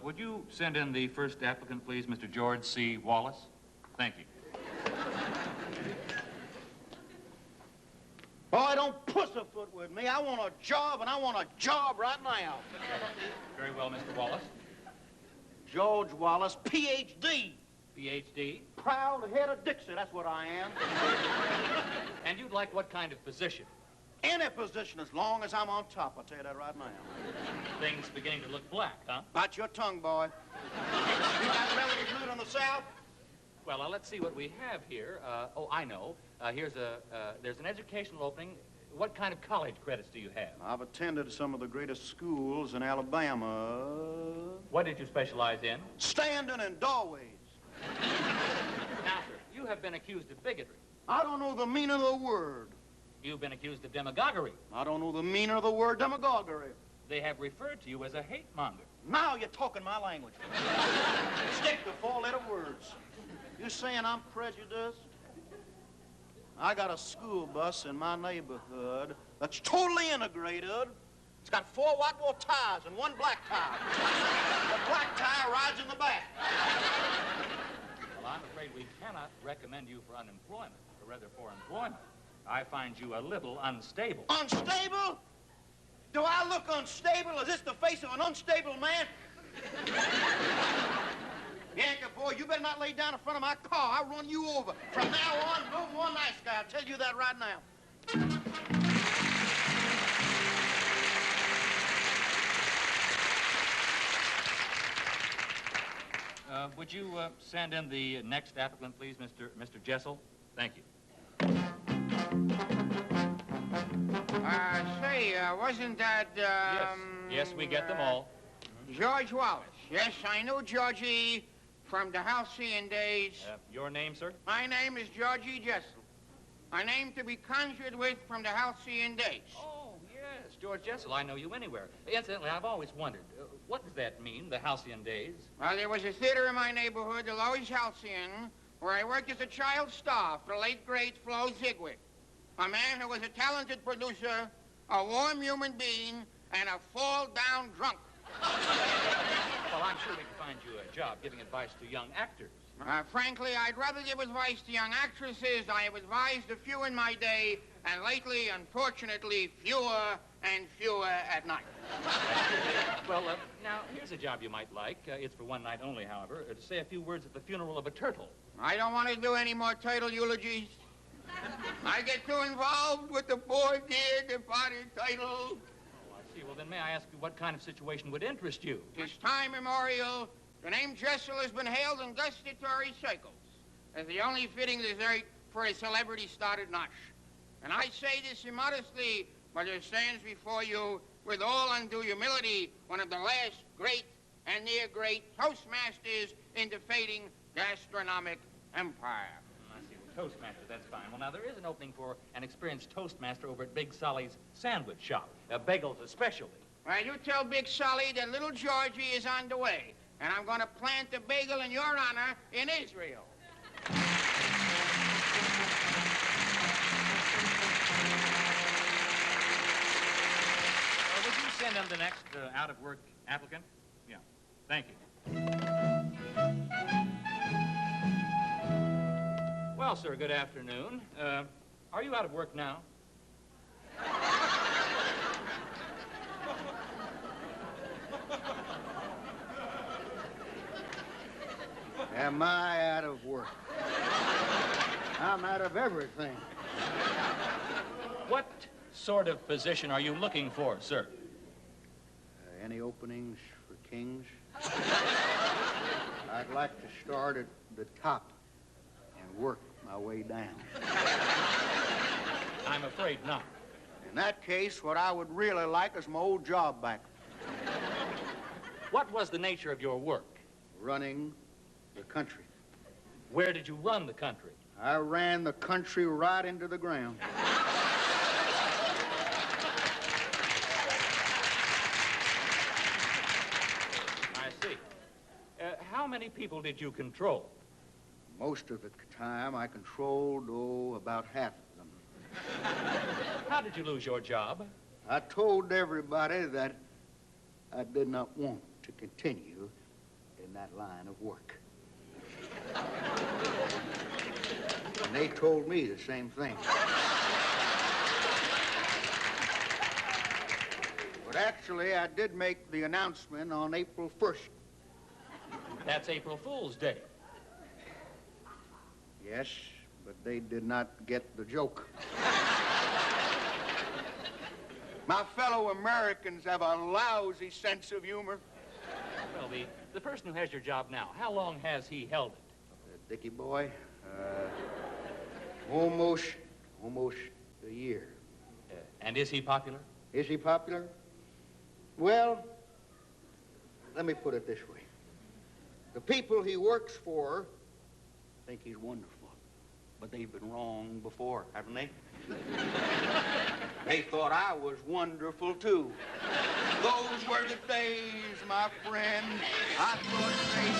would you send in the first applicant, please, Mr. George C. Wallace? Thank you. Boy, don't pussyfoot with me. I want a job, and I want a job right now. Very well, Mr. Wallace. George Wallace, Ph.D. Ph.D.? Proud head of Dixie, that's what I am. And you'd like what kind of position? Any position as long as I'm on top, I'll tell you that right now. Things beginning to look black, huh? Bite your tongue, boy. You got relatives living in the South? Well, let's see what we have here. Oh, I know. There's an educational opening. What kind of college credits do you have? I've attended some of the greatest schools in Alabama. What did you specialize in? Standing in doorways. Now, sir, you have been accused of bigotry. I don't know the meaning of the word. You've been accused of demagoguery. I don't know the meaning of the word demagoguery. They have referred to you as a hate monger. Now you're talking my language. Stick to four-letter words. You saying I'm prejudiced? I got a school bus in my neighborhood that's totally integrated. It's got 4 white tires and 1 black tire. The black tire rides in the back. Well, I'm afraid we cannot recommend you for unemployment, or rather for employment. I find you a little unstable. Unstable? Do I look unstable? Is this the face of an unstable man? Yanker boy, you better not lay down in front of my car. I'll run you over. From now on, no more nice guy. I'll tell you that right now. Would you send in the next applicant, please, Mr. Jessel? Thank you. Wasn't that, Yes, we get them all. George Wallace. Yes, I knew Georgie from the halcyon days. Your name, sir? My name is Georgie Jessel. A name to be conjured with from the halcyon days. Oh, yes, George Jessel. I know you anywhere. Incidentally, I've always wondered, what does that mean, the halcyon days? Well, there was a theater in my neighborhood, the Loews Halcyon, where I worked as a child star for the late, great Flo Zigwick. A man who was a talented producer, a warm human being, and a fall-down drunk. Well, I'm sure we can find you a job giving advice to young actors. Frankly, I'd rather give advice to young actresses. I have advised a few in my day, and lately, unfortunately, fewer and fewer at night. Well, now, here's a job you might like. It's for one night only, however, to say a few words at the funeral of a turtle. I don't want to do any more turtle eulogies. I get too involved with the poor, dear, departed turtle. Oh, I see. Well, then may I ask you what kind of situation would interest you? This time immemorial, the name Jessel has been hailed in gustatory circles as the only fitting dessert for a celebrity-started nosh. And I say this immodestly, but there stands before you, with all undue humility, one of the last great and near great Toastmasters in the fading gastronomic empire. I see. Well, Toastmaster, that's fine. Well, now, there is an opening for an experienced Toastmaster over at Big Solly's sandwich shop. Bagels especially. Well, you tell Big Solly that little Georgie is on the way, and I'm going to plant a bagel in your honor in Israel. Would you send in the next out-of-work applicant? Yeah. Thank you. Well, sir, good afternoon. Are you out of work now? Am I out of work? I'm out of everything. What sort of position are you looking for, sir? Any openings for kings? I'd like to start at the top and work my way down. I'm afraid not. In that case, what I would really like is my old job back. What was the nature of your work? Running the country. Where did you run the country? I ran the country right into the ground. I see. How many people did you control? Most of the time, I controlled, about half of them. How did you lose your job? I told everybody that I did not want to continue in that line of work. And they told me the same thing. But actually, I did make the announcement on April 1st. That's April Fool's Day. Yes, but they did not get the joke. My fellow Americans have a lousy sense of humor. Well, the person who has your job now, how long has he held it? Dickie boy, almost a year. And is he popular? Is he popular? Well, let me put it this way. The people he works for think he's wonderful, but they've been wrong before, haven't they? They thought I was wonderful, too. Those were the days, my friend. I thought they